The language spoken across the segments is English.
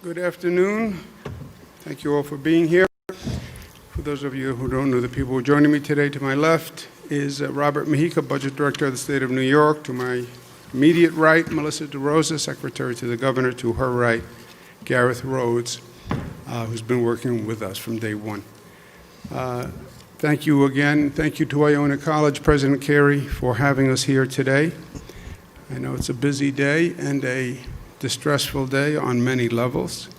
Good afternoon. Thank you all for being here. For those of you who don't know the people joining me today, to my left is Robert Mujica, Budget Director of the State of New York. To my immediate right, Melissa DeRosa, Secretary to the Governor. To her right, Gareth Rhodes, who's been working with us from day one. Thank you again. Thank you to Iona College, President Carey, for having us here today. I know it's a busy day and a distressful day on many levels,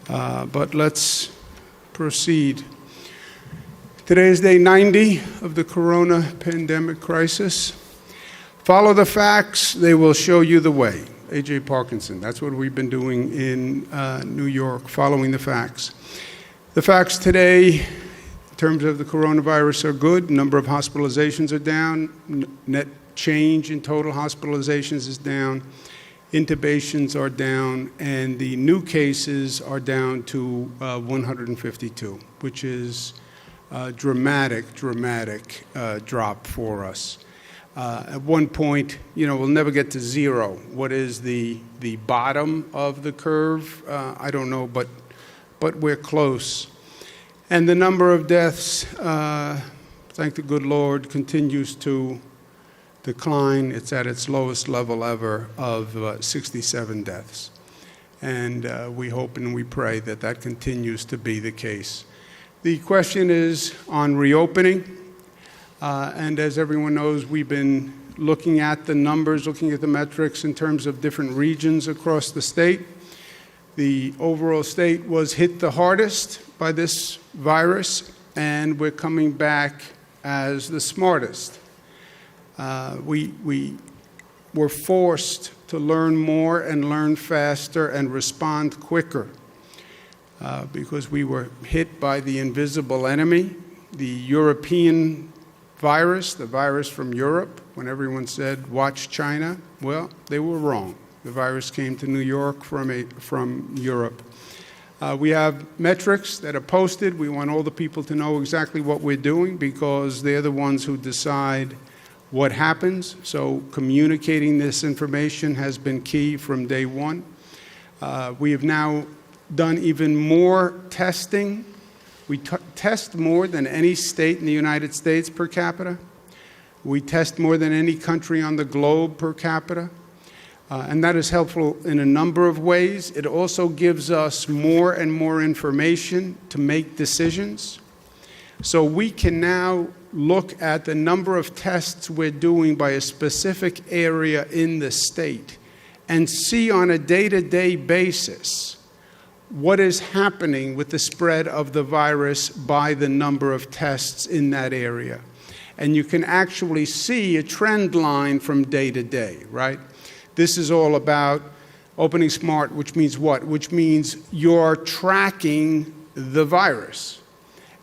but let's proceed. Today is day 90 of the corona pandemic crisis. Follow the facts, they will show you the way. A.J. Parkinson, that's what we've been doing in New York, following the facts. The facts today, in terms of the coronavirus, are good. Number of hospitalizations are down. Net change in total hospitalizations is down. Intubations are down. And the new cases are down to 152, which is a dramatic drop for us. At one point, we'll never get to zero. What is the bottom of the curve? I don't know, but we're close. And the number of deaths, thank the good Lord, continues to decline. It's at its lowest level ever of 67 deaths. And we hope and we pray that that continues to be the case. The question is on reopening. And as everyone knows, we've been looking at the numbers, looking at the metrics in terms of different regions across the state. The overall state was hit the hardest by this virus, and we're coming back as the smartest. We were forced to learn more and learn faster and respond quicker because we were hit by the invisible enemy, the European virus, the virus from Europe. When everyone said, watch China, well, they were wrong. The virus came to New York from Europe. We have metrics that are posted. We want all the people to know exactly what we're doing because they're the ones who decide what happens. So communicating this information has been key from day one. We have now done even more testing. We test more than any state in the United States per capita. We test more than any country on the globe per capita. And that is helpful in a number of ways. It also gives us more and more information to make decisions. So we can now look at the number of tests we're doing by a specific area in the state and see on a day-to-day basis what is happening with the spread of the virus by the number of tests in that area. And you can actually see a trend line from day to day, right? This is all about opening smart, which means what? Which means you're tracking the virus.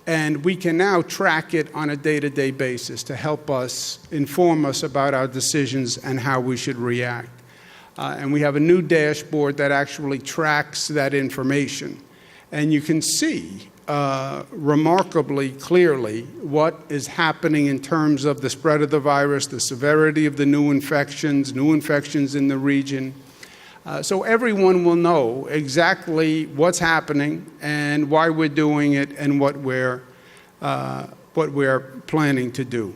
And we can now track it on a day-to-day basis to help us, inform us about our decisions and how we should react. And we have a new dashboard that actually tracks that information. And you can see remarkably clearly what is happening in terms of the spread of the virus, the severity of the new infections in the region. So everyone will know exactly what's happening and why we're doing it and what we're planning to do.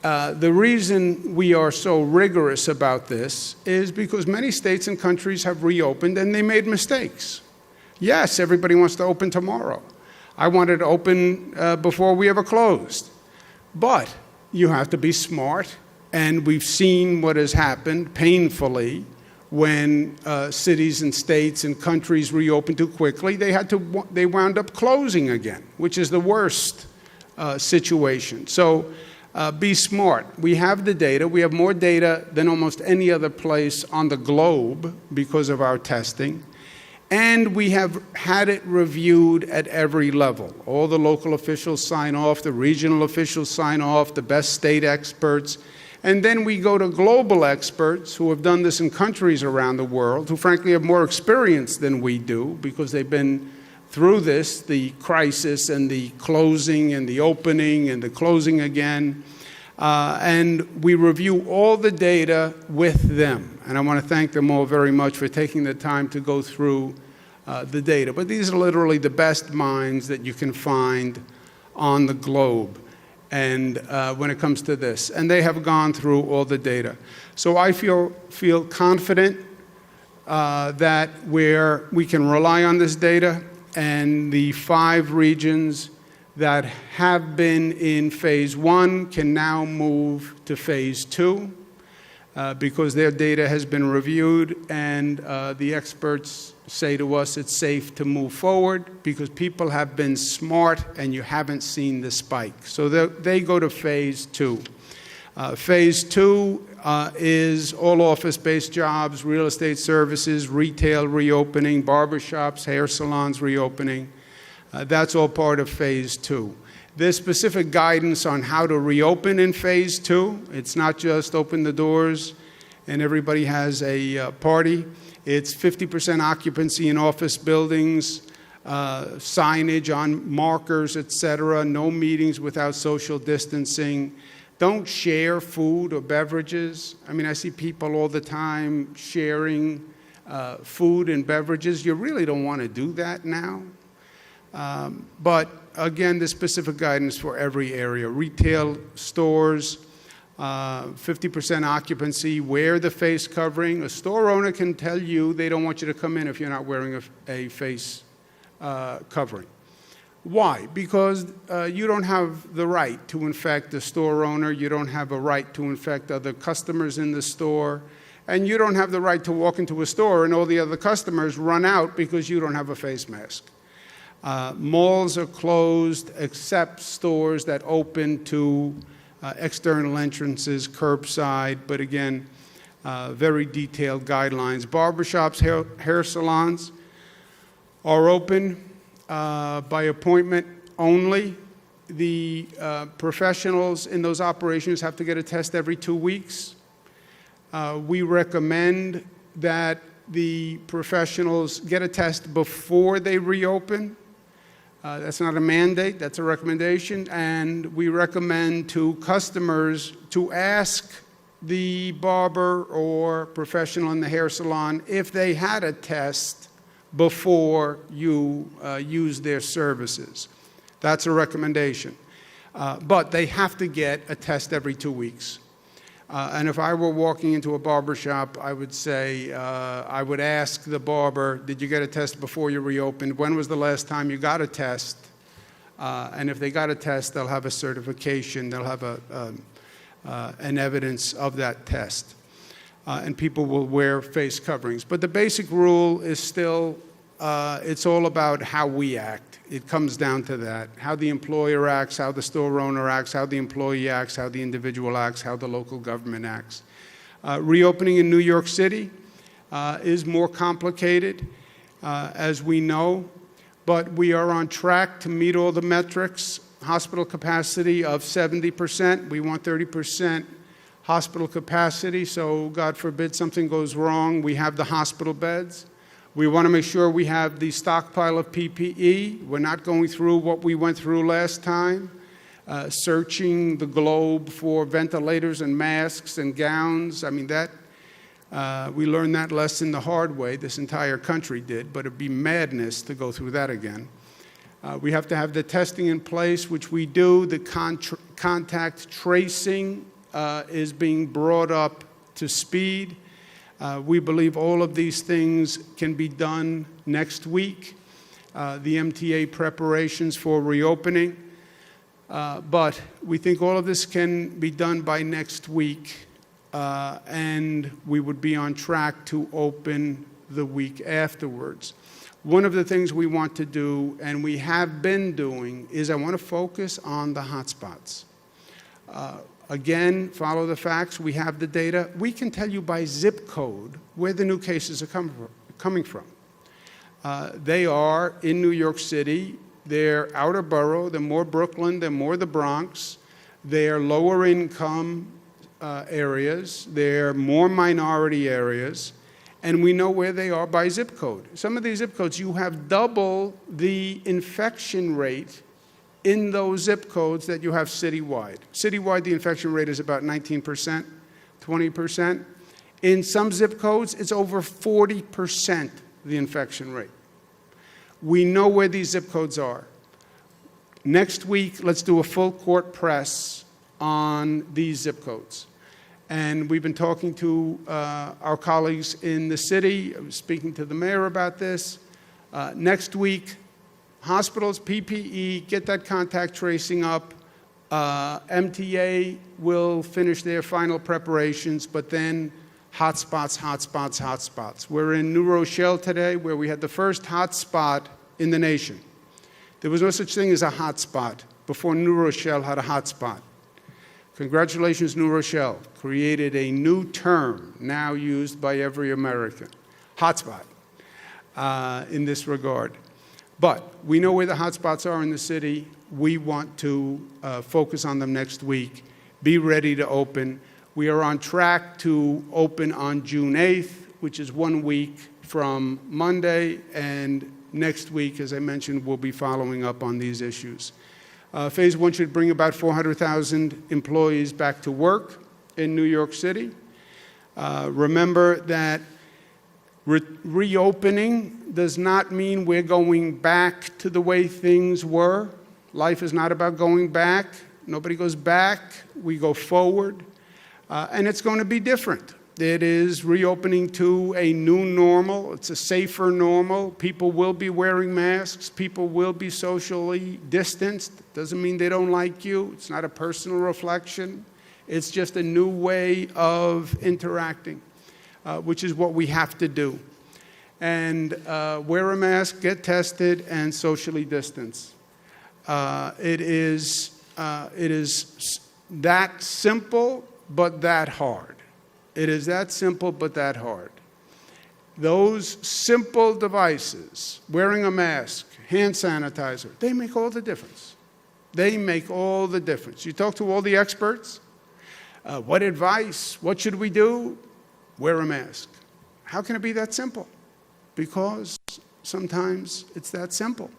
The reason we are so rigorous about this is because many states and countries have reopened and they made mistakes. Yes, everybody wants to open tomorrow. I wanted to open before we ever closed. But you have to be smart, and we've seen what has happened painfully when cities and states and countries reopened too quickly. They wound up closing again, which is the worst situation. So be smart. We have the data. We have more data than almost any other place on the globe because of our testing. And we have had it reviewed at every level. All the local officials sign off, the regional officials sign off, the best state experts. And then we go to global experts who have done this in countries around the world, who frankly have more experience than we do because they've been through this, the crisis and the closing and the opening and the closing again. And we review all the data with them. And I want to thank them all very much for taking the time to go through the data. But these are literally the best minds that you can find on the globe. and when it comes to this. And they have gone through all the data. So I feel confident that we can rely on this data, and the 5 regions that have been in phase 1 can now move to phase 2 because their data has been reviewed, and the experts say to us it's safe to move forward because people have been smart and you haven't seen the spike. So they go to phase 2. Phase 2 is all office-based jobs, real estate services, retail reopening, barbershops, hair salons reopening. That's all part of phase 2. There's specific guidance on how to reopen in phase 2. It's not just open the doors and everybody has a party. It's 50% occupancy in office buildings, signage on markers, etc. No meetings without social distancing. Don't share food or beverages. I mean, I see people all the time sharing food and beverages. You really don't want to do that now. But again, the specific guidance for every area. Retail stores, 50% occupancy, wear the face covering. A store owner can tell you they don't want you to come in if you're not wearing a face covering. Why? Because you don't have the right to infect the store owner, you don't have a right to infect other customers in the store, and you don't have the right to walk into a store and all the other customers run out because you don't have a face mask. Malls are closed except stores that open to external entrances, curbside, but again, very detailed guidelines. Barbershops, hair salons are open by appointment only. The professionals in those operations have to get a test every 2 weeks. We recommend that the professionals get a test before they reopen. That's not a mandate, that's a recommendation. And we recommend to customers to ask the barber or professional in the hair salon if they had a test before you use their services. That's a recommendation. But they have to get a test every 2 weeks. And if I were walking into a barber shop, I would say, I would ask the barber, did you get a test before you reopened? When was the last time you got a test? And if they got a test, they'll have a certification, they'll have an evidence of that test. And people will wear face coverings. But the basic rule is still, it's all about how we act. It comes down to that. How the employer acts, how the store owner acts, how the employee acts, how the individual acts, how the local government acts. Reopening in New York City is more complicated, as we know, but we are on track to meet all the metrics. Hospital capacity of 70%. We want 30% hospital capacity, so God forbid something goes wrong, we have the hospital beds. We want to make sure we have the stockpile of PPE. We're not going through what we went through last time, searching the globe for ventilators and masks and gowns. I mean, we learned that lesson the hard way. This entire country did, but it'd be madness to go through that again. We have to have the testing in place, which we do. The contact tracing is being brought up to speed. We believe all of these things can be done next week, the MTA preparations for reopening. But we think all of this can be done by next week, and we would be on track to open the week afterwards. One of the things we want to do, and we have been doing, is I want to focus on the hotspots. Again, follow the facts. We have the data. We can tell you by zip code where the new cases are coming from. They are in New York City. They're outer borough. They're more Brooklyn. They're more the Bronx. They're lower income areas. They're more minority areas. And we know where they are by zip code. Some of these zip codes, you have double the infection rate in those zip codes that you have citywide. Citywide, the infection rate is about 19%, 20%. In some zip codes, it's over 40% the infection rate. We know where these zip codes are. Next week, let's do a full court press on these zip codes. And we've been talking to our colleagues in the city. I was speaking to the mayor about this. Next week, hospitals, PPE, get that contact tracing up. MTA will finish their final preparations, but then hotspots, hotspots, hotspots. We're in New Rochelle today, where we had the first hotspot in the nation. There was no such thing as a hotspot before New Rochelle had a hotspot. Congratulations, New Rochelle. Created a new term now used by every American, hotspot, in this regard. But we know where the hotspots are in the city. We want to focus on them next week. Be ready to open. We are on track to open on June 8th, which is 1 week from Monday. And next week, as I mentioned, we'll be following up on these issues. Phase 1 should bring about 400,000 employees back to work in New York City. Remember that reopening does not mean we're going back to the way things were. Life is not about going back. Nobody goes back. We go forward. And it's going to be different. It is reopening to a new normal. It's a safer normal. People will be wearing masks. People will be socially distanced. Doesn't mean they don't like you. It's not a personal reflection. It's just a new way of interacting, which is what we have to do. And wear a mask, get tested, and socially distance. It is that simple, but that hard. It is that simple, but that hard. Those simple devices, wearing a mask, hand sanitizer, they make all the difference. They make all the difference. You talk to all the experts, what advice, what should we do? Wear a mask. How can it be that simple? Because sometimes it's that simple.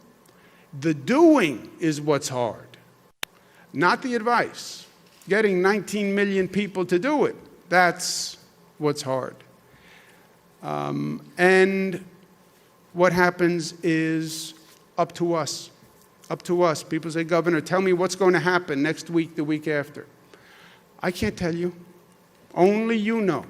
The doing is what's hard, not the advice. Getting 19 million people to do it, that's what's hard. And what happens is up to us. Up to us. People say, Governor, tell me what's going to happen next week, the week after. I can't tell you. Only you know.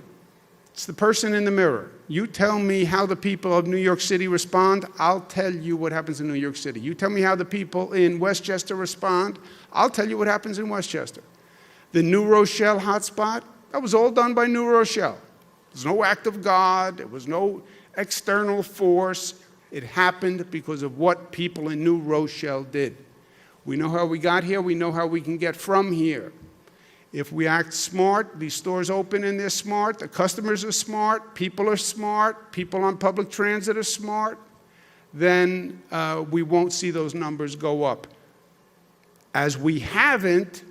It's the person in the mirror. You tell me how the people of New York City respond, I'll tell you what happens in New York City. You tell me how the people in Westchester respond, I'll tell you what happens in Westchester. The New Rochelle hotspot, that was all done by New Rochelle. There was no act of God. There was no external force. It happened because of what people in New Rochelle did. We know how we got here. We know how we can get from here. If we act smart, these stores open and they're smart, the customers are smart, people on public transit are smart, then we won't see those numbers go up. As we haven't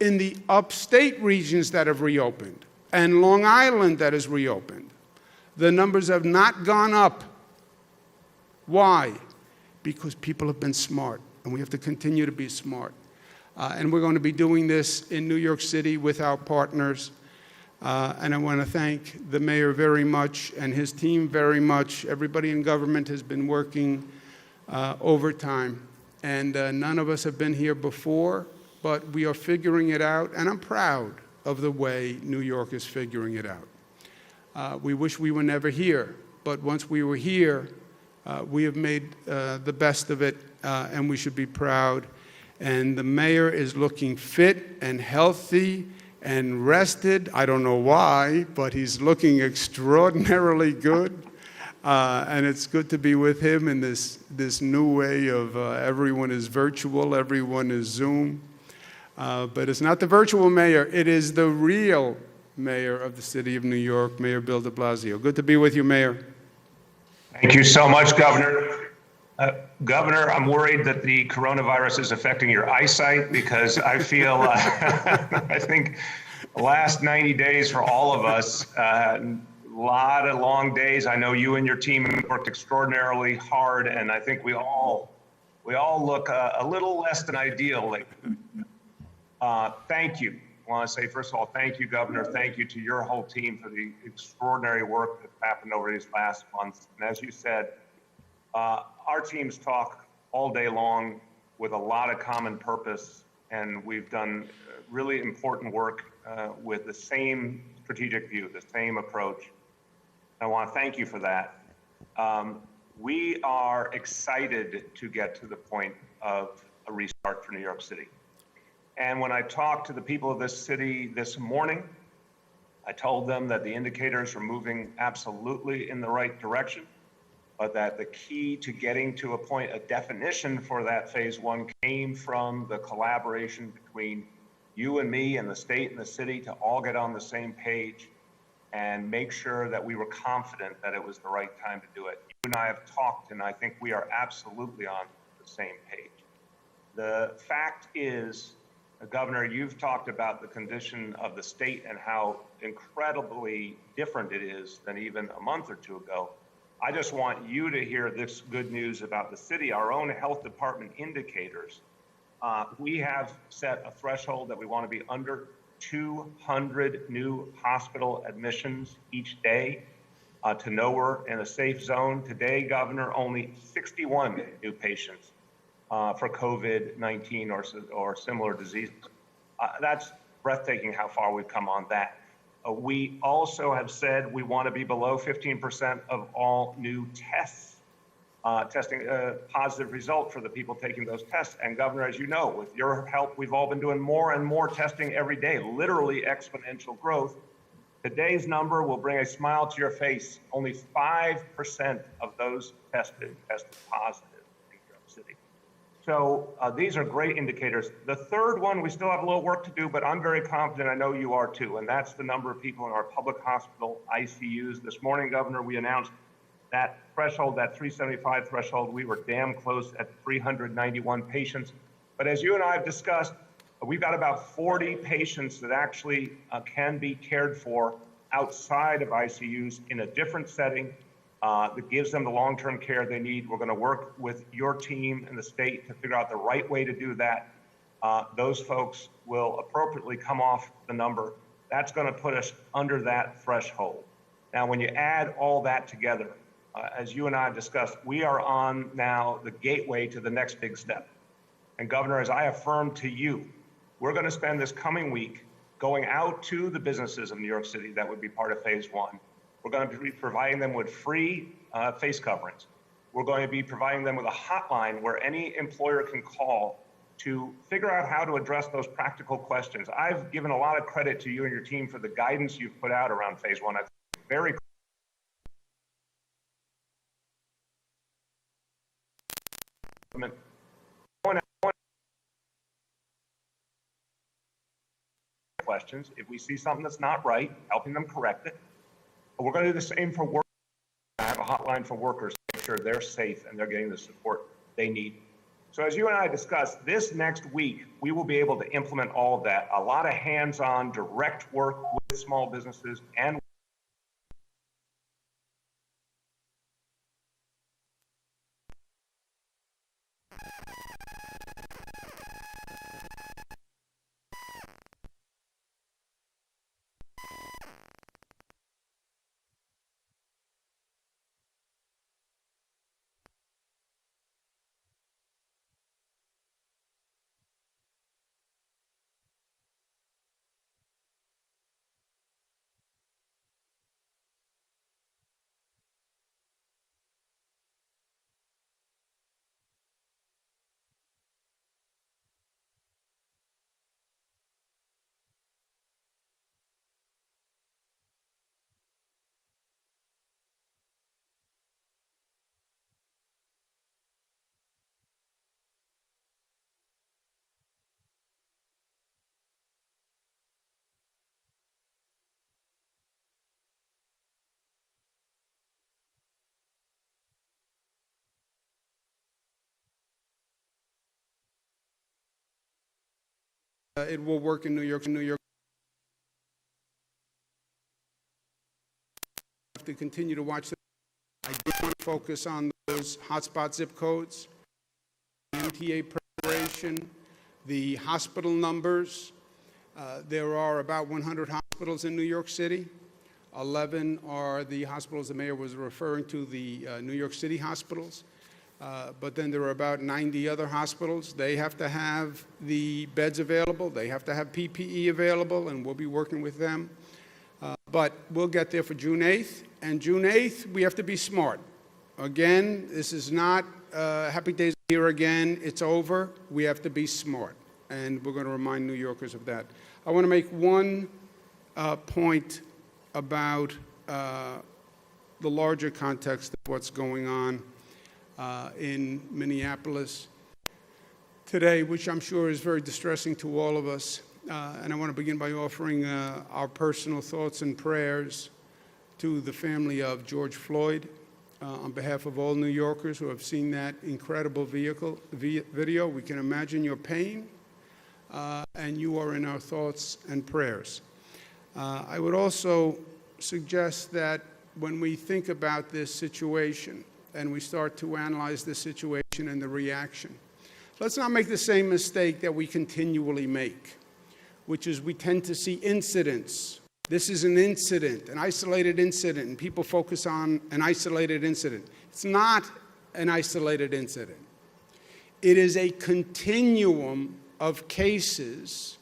in the upstate regions that have reopened and Long Island that has reopened. The numbers have not gone up. Why? Because people have been smart, and we have to continue to be smart. And we're going to be doing this in New York City with our partners. And I want to thank the mayor very much and his team very much. Everybody in government has been working overtime. And none of us have been here before, but we are figuring it out. And I'm proud of the way New York is figuring it out. We wish we were never here. But once we were here, we have made the best of it, and we should be proud. And the mayor is looking fit and healthy and rested. I don't know why, but he's looking extraordinarily good. And it's good to be with him in this new way of everyone is virtual, everyone is Zoom. But it's not the virtual mayor, it is the real mayor of the city of New York, Mayor Bill de Blasio. Good to be with you, Mayor. Thank you so much, Governor. Governor, I'm worried that the coronavirus is affecting your eyesight because I feel, I think the last 90 days for all of us, a lot of long days. I know you and your team have worked extraordinarily hard, and I think we all look a little less than ideal. Thank you. I want to say, first of all, thank you, Governor. Thank you to your whole team for the extraordinary work that's happened over these last months. And as you said, our teams talk all day long with a lot of common purpose, and we've done really important work with the same strategic view, the same approach. I want to thank you for that. We are excited to get to the point of a restart for New York City. And when I talked to the people of this city this morning, I told them that the indicators are moving absolutely in the right direction, but that the key to getting to a point, a definition for that phase one, came from the collaboration between you and me and the state and the city to all get on the same page and make sure that we were confident that it was the right time to do it. You and I have talked, and I think we are absolutely on the same page. The fact is, Governor, you've talked about the condition of the state and how incredibly different it is than even a month or two ago. I just want you to hear this good news about the city. Our own health department indicators, we have set a threshold that we want to be under 200 new hospital admissions each day to know we're in a safe zone. Today, Governor, only 61 new patients for COVID-19 or similar diseases. That's breathtaking how far we've come on that. We also have said we want to be below 15% of all new tests, testing a positive result for the people taking those tests. And Governor, as you know, with your help, we've all been doing more and more testing every day, literally exponential growth. Today's number will bring a smile to your face. Only 5% of those tested positive in New York City. So these are great indicators. The third one, we still have a little work to do, but I'm very confident, I know you are too, and that's the number of people in our public hospital ICUs. This morning, Governor, we announced that threshold, that 375 threshold. We were damn close at 391 patients. But as you and I have discussed, we've got about 40 patients that actually can be cared for outside of ICUs in a different setting that gives them the long-term care they need. We're going to work with your team and the state to figure out the right way to do that. Those folks will appropriately come off the number. That's going to put us under that threshold. Now, when you add all that together, as you and I discussed, we are on now the gateway to the next big step. And Governor, as I affirmed to you, we're going to spend this coming week going out to the businesses of New York City that would be part of phase one. We're going to be providing them with free face coverings. We're going to be providing them with a hotline where any employer can call to figure out how to address those practical questions. I've given a lot of credit to you and your team for the guidance you've put out around phase one. I think it's very questions. If we see something that's not right, helping them correct it. But we're going to do the same for work. I have a hotline for workers to make sure they're safe and they're getting the support they need. So as you and I discussed, this next week, we will be able to implement all of that. A lot of hands-on direct work with small businesses and it will work in New York. Have to continue to watch. I do want to focus on those hotspot zip codes, the MTA preparation, the hospital numbers. There are about 100 hospitals in New York City. 11 are the hospitals the mayor was referring to, the New York City hospitals. But then there are about 90 other hospitals. They have to have the beds available. They have to have PPE available, and we'll be working with them. But we'll get there for June 8th. And June 8th, we have to be smart. Again, this is not happy days here again. It's over. We have to be smart. And we're going to remind New Yorkers of that. I want to make one point about the larger context of what's going on in Minneapolis today, which I'm sure is very distressing to all of us. And I want to begin by offering our personal thoughts and prayers to the family of George Floyd on behalf of all New Yorkers who have seen that incredible video. We can imagine your pain, and you are in our thoughts and prayers. I would also suggest that when we think about this situation and we start to analyze the situation and the reaction, let's not make the same mistake that we continually make, which is we tend to see incidents. This is an incident, an isolated incident, and people focus on an isolated incident. It's not an isolated incident. It is a continuum of cases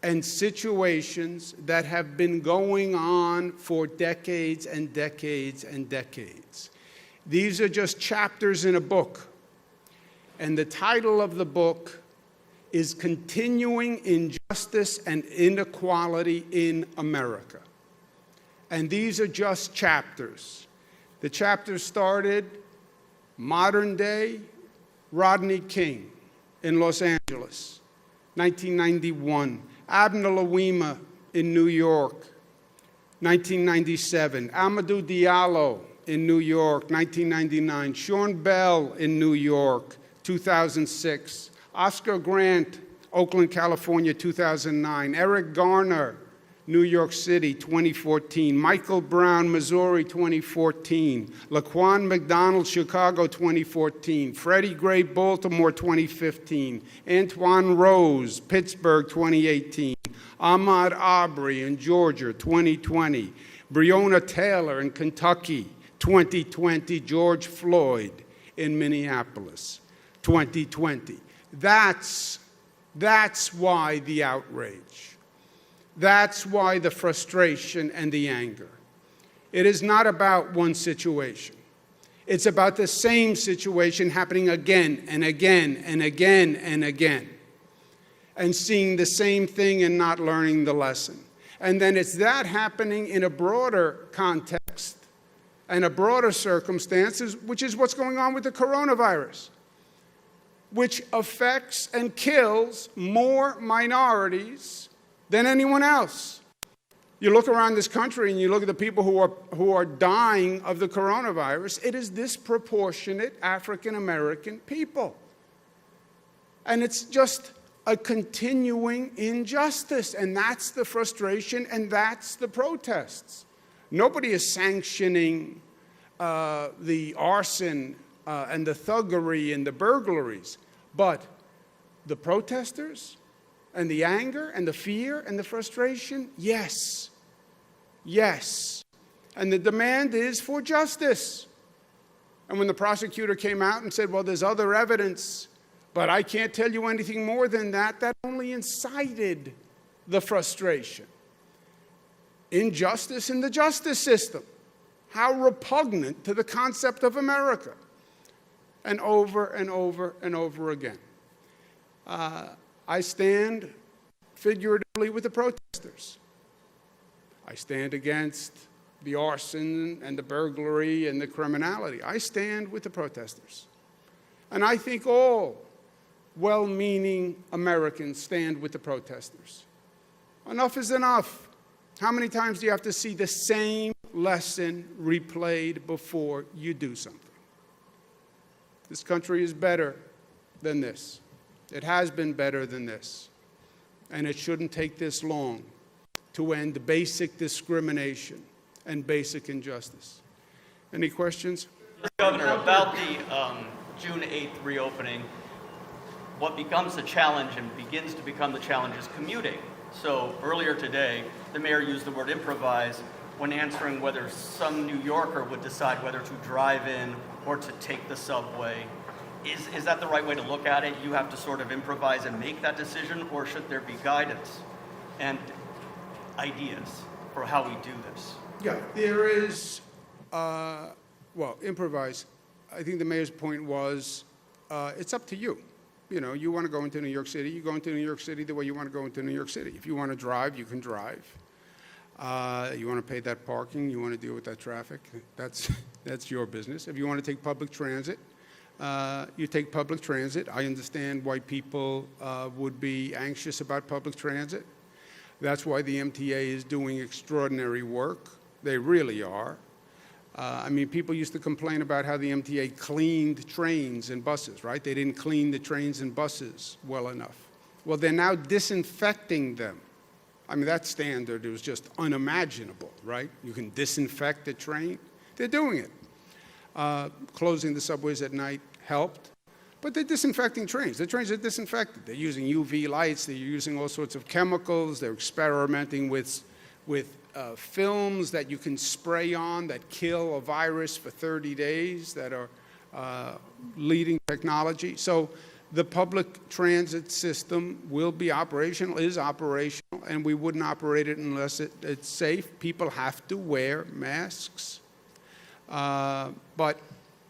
and situations that have been going on for decades and decades and decades. These are just chapters in a book. And the title of the book is Continuing Injustice and Inequality in America. And these are just chapters. The chapters started modern day Rodney King in Los Angeles, 1991. Abner Louima in New York, 1997. Amadou Diallo in New York, 1999. Sean Bell in New York, 2006. Oscar Grant, Oakland, California, 2009. Eric Garner, New York City, 2014. Michael Brown, Missouri, 2014. Laquan McDonald, Chicago, 2014. Freddie Gray, Baltimore, 2015. Antoine Rose, Pittsburgh, 2018. Ahmaud Arbery in Georgia, 2020. Breonna Taylor in Kentucky, 2020. George Floyd in Minneapolis, 2020. That's why the outrage. That's why the frustration and the anger. It is not about one situation. It's about the same situation happening again and again and again and again, and seeing the same thing and not learning the lesson. And then it's that happening in a broader context and a broader circumstances, which is what's going on with the coronavirus, which affects and kills more minorities than anyone else. You look around this country and you look at the people who are dying of the coronavirus, it is disproportionate African American people. And it's just a continuing injustice, and that's the frustration and that's the protests. Nobody is sanctioning the arson and the thuggery and the burglaries, but the protesters and the anger and the fear and the frustration, yes, yes. And the demand is for justice. And when the prosecutor came out and said, well, there's other evidence, but I can't tell you anything more than that, that only incited the frustration. Injustice in the justice system. How repugnant to the concept of America. And over and over and over again. I stand figuratively with the protesters. I stand against the arson and the burglary and the criminality. I stand with the protesters. And I think all well-meaning Americans stand with the protesters. Enough is enough. How many times do you have to see the same lesson replayed before you do something? This country is better than this. It has been better than this. And it shouldn't take this long to end basic discrimination and basic injustice. Any questions? Governor, about the June 8th reopening, what becomes the challenge and begins to become the challenge is commuting. So earlier today, the mayor used the word improvise when answering whether some New Yorker would decide whether to drive in or to take the subway. Is that the right way to look at it? You have to sort of improvise and make that decision, or should there be guidance and ideas for how we do this? Yeah, there is, well, improvise. I think the mayor's point was, it's up to you. You know, you want to go into New York City, you go into New York City the way you want to go into New York City. If you want to drive, you can drive. You want to pay that parking, you want to deal with that traffic, that's your business. If you want to take public transit, you take public transit. I understand why people would be anxious about public transit. That's why the MTA is doing extraordinary work. They really are. I mean, people used to complain about how the MTA cleaned trains and buses, right? They didn't clean the trains and buses well enough. Well, they're now disinfecting them. I mean, that standard was just unimaginable, right? You can disinfect a train. They're doing it. Closing the subways at night helped, but they're disinfecting trains. The trains are disinfected. They're using UV lights. They're using all sorts of chemicals. They're experimenting with films that you can spray on that kill a virus for 30 days that are leading technology. So the public transit system will be operational, is operational, and we wouldn't operate it unless it's safe. People have to wear masks. But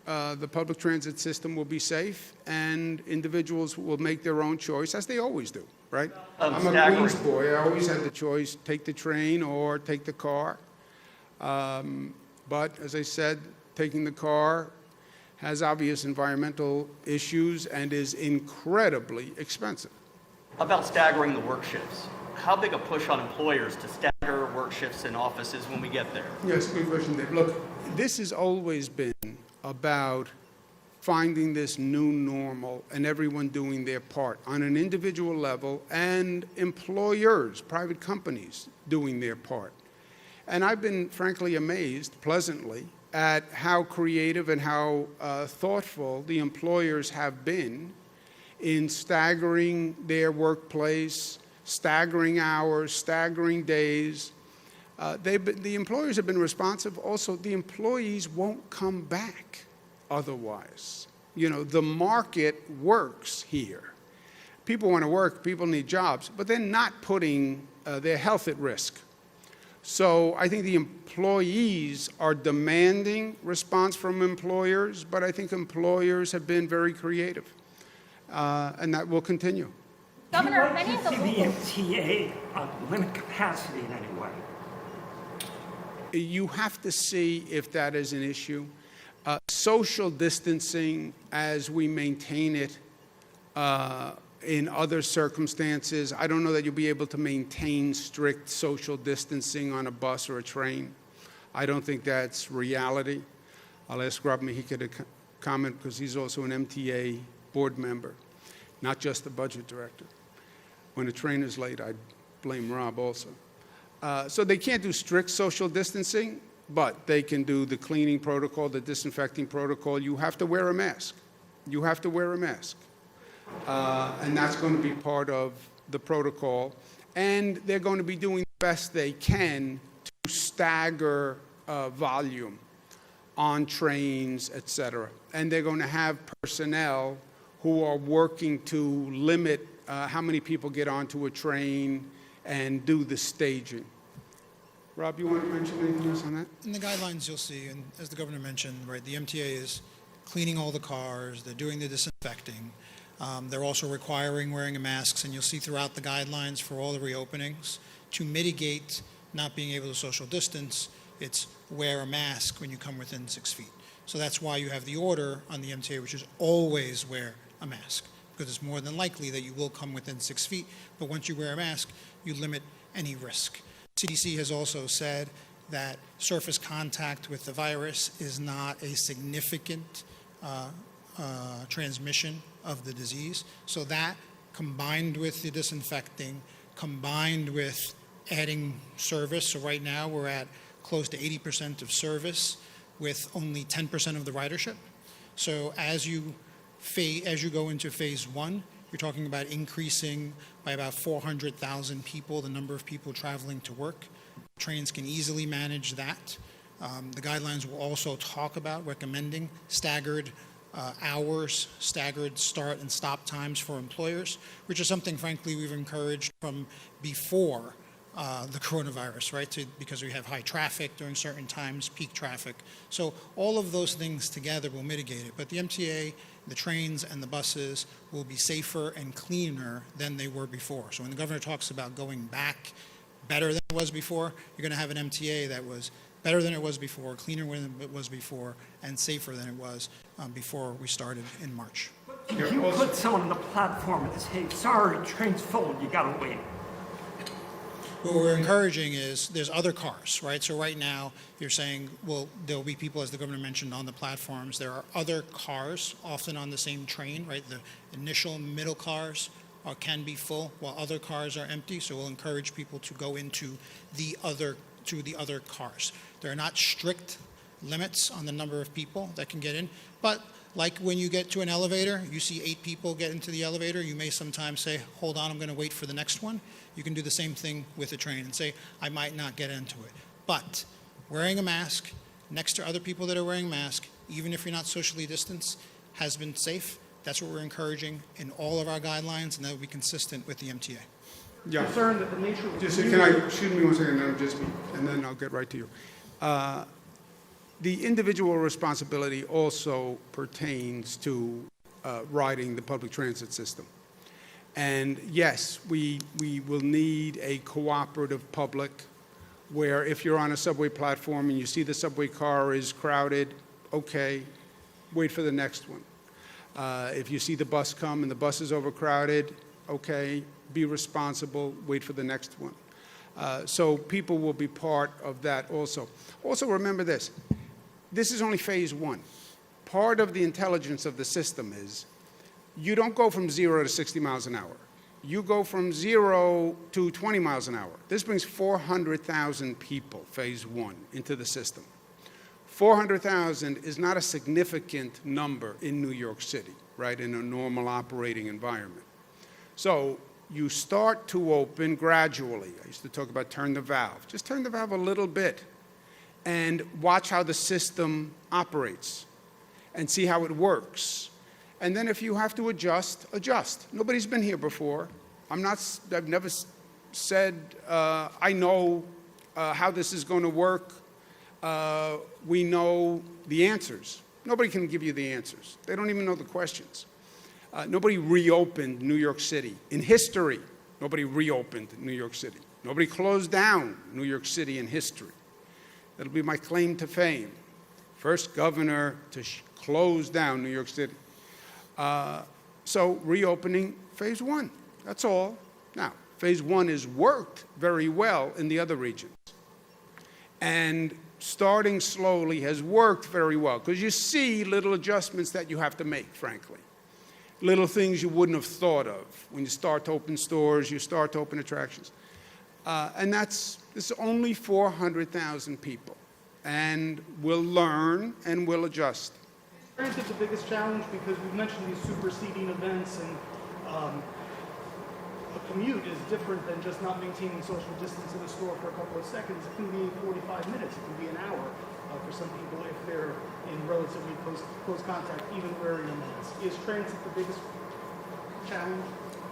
the public transit system will be safe, and individuals will make their own choice, as they always do, right? I'm a Queens boy. I always had the choice, take the train or take the car. But as I said, taking the car has obvious environmental issues and is incredibly expensive. About staggering the work shifts. How big a push on employers to stagger work shifts in offices when we get there? Yes, good question, Dave. Look, this has always been about finding this new normal and everyone doing their part on an individual level, and employers, private companies, doing their part. And I've been frankly amazed, pleasantly, at how creative and how thoughtful the employers have been in staggering their workplace, staggering hours, staggering days. The employers have been responsive. Also, the employees won't come back otherwise. You know, the market works here. People want to work, people need jobs, but they're not putting their health at risk. So I think the employees are demanding response from employers, but I think employers have been very creative, and that will continue. Governor, many of the MTA limit capacity in any way. You have to see if that is an issue. Social distancing, as we maintain it in other circumstances, I don't know that you'll be able to maintain strict social distancing on a bus or a train. I don't think that's reality. I'll ask Rob Mahika to comment, because he's also an MTA board member, not just the budget director. When a train is late, I blame Rob also. So they can't do strict social distancing, but they can do the cleaning protocol, the disinfecting protocol. You have to wear a mask. You have to wear a mask. And that's going to be part of the protocol. And they're going to be doing the best they can to stagger volume on trains, et cetera. And they're going to have personnel who are working to limit how many people get onto a train and do the staging. Rob, you want to mention anything else on that? In the guidelines, you'll see, and as the governor mentioned, right, the MTA is cleaning all the cars, they're doing the disinfecting. They're also requiring wearing of masks, and you'll see throughout the guidelines for all the reopenings, to mitigate not being able to social distance, it's wear a mask when you come within 6 feet. So that's why you have the order on the MTA, which is always wear a mask, because it's more than likely that you will come within 6 feet, but once you wear a mask, you limit any risk. CDC has also said that surface contact with the virus is not a significant transmission of the disease. So that, combined with the disinfecting, combined with adding service, so right now we're at close to 80% of service with only 10% of the ridership. So as you go into phase one, you're talking about increasing by about 400,000 people, the number of people traveling to work. Trains can easily manage that. The guidelines will also talk about recommending staggered hours, staggered start and stop times for employers, which is something, frankly, we've encouraged from before the coronavirus, right? Because we have high traffic during certain times, peak traffic. So all of those things together will mitigate it. But the MTA, the trains and the buses will be safer and cleaner than they were before. So when the governor talks about going back better than it was before, you're going to have an MTA that was better than it was before, cleaner than it was before, and safer than it was before we started in March. You put someone on the platform and say, sorry, train's full, you gotta wait. What we're encouraging is there's other cars, right? So right now, you're saying, well, there'll be people, as the governor mentioned, on the platforms. There are other cars, often on the same train, right? The initial middle cars can be full, while other cars are empty. So we'll encourage people to go into the other cars. There are not strict limits on the number of people that can get in, but like when you get to an elevator, you see 8 people get into the elevator, you may sometimes say, hold on, I'm going to wait for the next one. You can do the same thing with a train and say, I might not get into it. But wearing a mask next to other people that are wearing masks, even if you're not socially distanced, has been safe. That's what we're encouraging in all of our guidelines, and that will be consistent with the MTA. Yeah. Concerned that the nature of the Just, can I, excuse me one second, and then I'll get right to you. The individual responsibility also pertains to riding the public transit system. And yes, we will need a cooperative public where if you're on a subway platform and you see the subway car is crowded, okay, wait for the next one. If you see the bus come and the bus is overcrowded, okay, be responsible, wait for the next one. So people will be part of that also. Also remember this, this is only phase 1. Part of the intelligence of the system is you don't go from 0 to 60 miles an hour. You go from 0 to 20 miles an hour. This brings 400,000 people, phase 1, into the system. 400,000 is not a significant number in New York City, right, in a normal operating environment. So you start to open gradually. I used to talk about turn the valve. Just turn the valve a little bit and watch how the system operates and see how it works. And then if you have to adjust, adjust. Nobody's been here before. I've never said, I know how this is going to work. We know the answers. Nobody can give you the answers. They don't even know the questions. Nobody reopened New York City. In history, nobody reopened New York City. Nobody closed down New York City in history. That'll be my claim to fame. First governor to close down New York City. So reopening phase 1, that's all. Now, phase 1 has worked very well in the other regions. And starting slowly has worked very well, because you see little adjustments that you have to make, frankly. Little things you wouldn't have thought of when you start to open stores, you start to open attractions. And this is only 400,000 people. And we'll learn and we'll adjust. Granted, the biggest challenge, because we've mentioned these superseding events, and a commute is different than just not maintaining social distance in the store for a couple of seconds. It can be 45 minutes, it can be an hour for some people if they're in relatively close contact, even wearing a mask. Is transit the biggest challenge?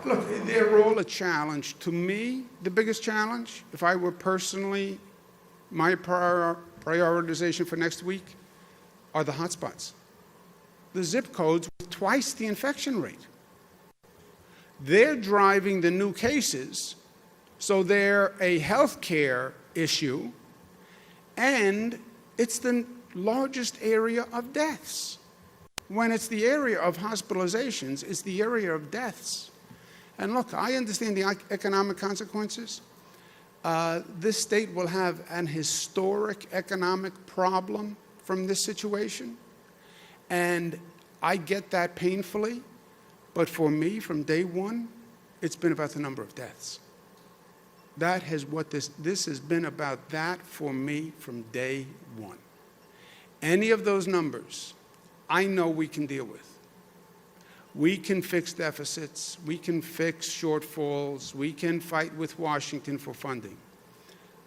Look, they're all a challenge. To me, the biggest challenge, if I were personally, my prioritization for next week are the hotspots. The zip codes with twice the infection rate. They're driving the new cases, so they're a healthcare issue, and it's the largest area of deaths. When it's the area of hospitalizations, it's the area of deaths. And look, I understand the economic consequences. This state will have an historic economic problem from this situation. And I get that painfully. But for me, from day one, it's been about the number of deaths. That has what this has been about that for me from day one. Any of those numbers, I know we can deal with. We can fix deficits, we can fix shortfalls, we can fight with Washington for funding.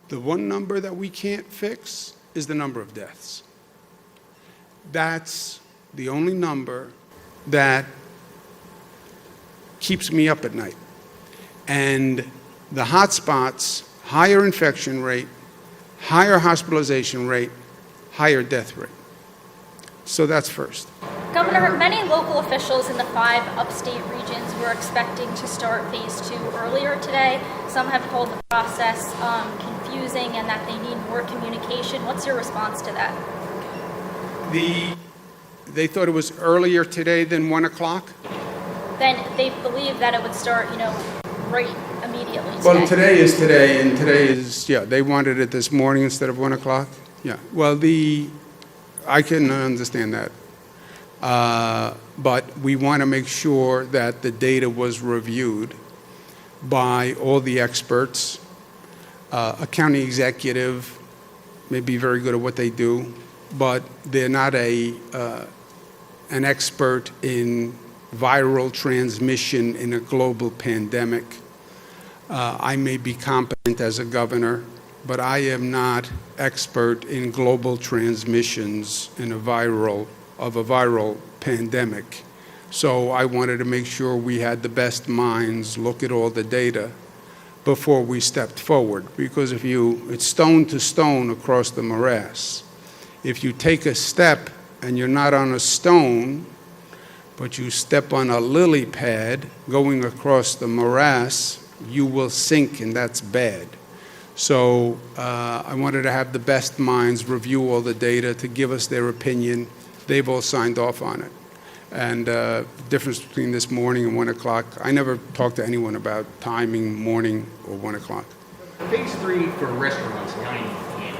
The one number that we can't fix is the number of deaths. That's the only number that keeps me up at night. And the hot spots, higher infection rate, higher hospitalization rate, higher death rate. So that's first. Governor, many local officials in the 5 upstate regions were expecting to start phase 2 earlier today. Some have called the process confusing and that they need more communication. What's your response to that? They thought it was earlier today than 1 o'clock? Then they believe that it would start, right immediately today. Well, today is today, and today is, they wanted it this morning instead of 1 o'clock? Yeah, well, I can understand that. But we want to make sure that the data was reviewed by all the experts. A county executive may be very good at what they do, but they're not an expert in viral transmission in a global pandemic. I may be competent as a governor, but I am not expert in global transmissions in a viral pandemic. So I wanted to make sure we had the best minds look at all the data before we stepped forward. Because it's stone to stone across the morass. If you take a step and you're not on a stone, but you step on a lily pad going across the morass, you will sink, and that's bad. So I wanted to have the best minds review all the data to give us their opinion. They've all signed off on it. And the difference between this morning and 1 o'clock, I never talked to anyone about timing, morning or 1 o'clock. Phase 3 for restaurants, dining in,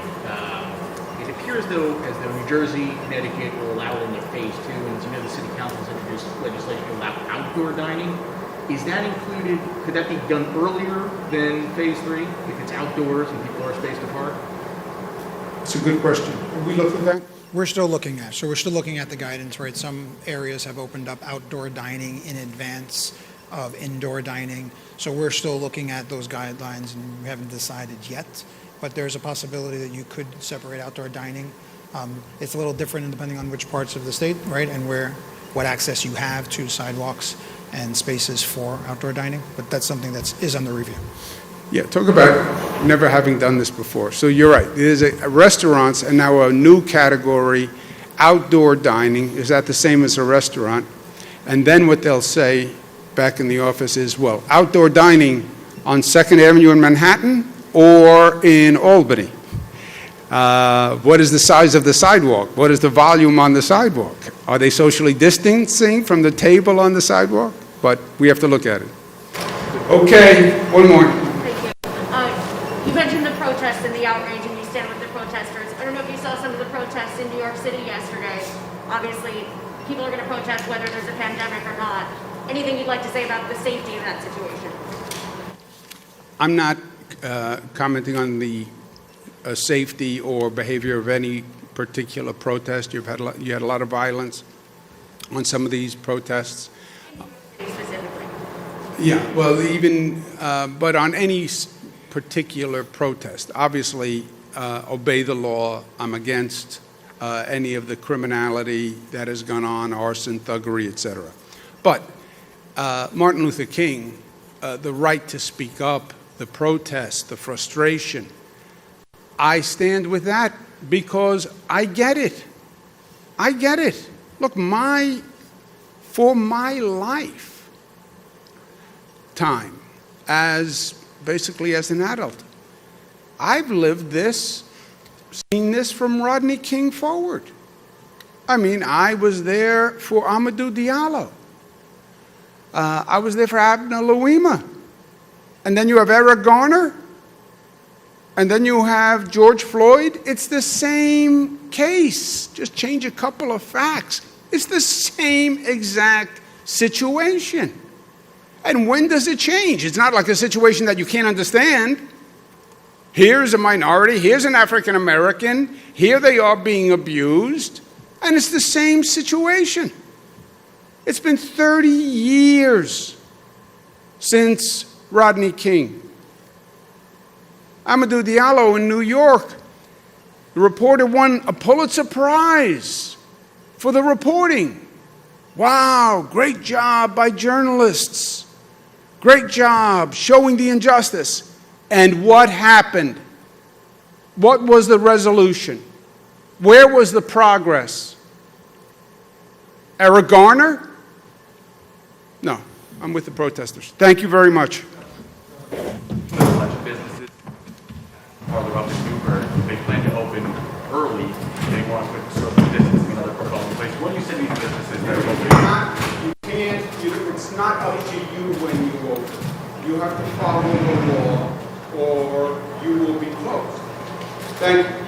it appears though as though New Jersey, Connecticut will allow it in their phase 2, and as you know, the city council has introduced legislation to allow outdoor dining. Is that included, could that be done earlier than phase 3 if it's outdoors and people are spaced apart? It's a good question. Have we looked at that? We're still looking at the guidance, right? Some areas have opened up outdoor dining in advance of indoor dining. So we're still looking at those guidelines and we haven't decided yet. But there's a possibility that you could separate outdoor dining. It's a little different depending on which parts of the state, right? And what access you have to sidewalks and spaces for outdoor dining. But that's something that is under review. Yeah, talk about never having done this before. So you're right. There's restaurants and now a new category, outdoor dining. Is that the same as a restaurant? And then what they'll say back in the office is, well, outdoor dining on 2nd Avenue in Manhattan or in Albany? What is the size of the sidewalk? What is the volume on the sidewalk? Are they socially distancing from the table on the sidewalk? But we have to look at it. Okay, one more. You mentioned the protests and the outrage, and you stand with the protesters. I don't know if you saw some of the protests in New York City yesterday. Obviously, people are going to protest whether there's a pandemic or not. Anything you'd like to say about the safety of that situation? I'm not commenting on the safety or behavior of any particular protest. You had a lot of violence on some of these protests. Specifically. Yeah, well, but on any particular protest, obviously, obey the law. I'm against any of the criminality that has gone on, arson, thuggery, etc. But Martin Luther King, the right to speak up, the protest, the frustration, I stand with that because I get it. I get it. Look, for my lifetime, basically as an adult, I've lived this, seen this from Rodney King forward. I mean, I was there for Amadou Diallo. I was there for Abner Louima. And then you have Eric Garner. And then you have George Floyd. It's the same case. Just change a couple of facts. It's the same exact situation. And when does it change? It's not like a situation that you can't understand. Here's a minority, here's an African American, here they are being abused, and it's the same situation. It's been 30 years since Rodney King. Amadou Diallo in New York, the reporter won a Pulitzer Prize for the reporting. Wow, great job by journalists. Great job showing the injustice. And what happened? What was the resolution? Where was the progress? Eric Garner? No, I'm with the protesters. Thank you very much. A bunch of businesses farther up in Newburgh, they plan to open early. They want to put social distancing and other protocols in place. What do you say to these businesses that are opening? It's not up to you when you open. You have to follow the law or you will be closed. Thank you.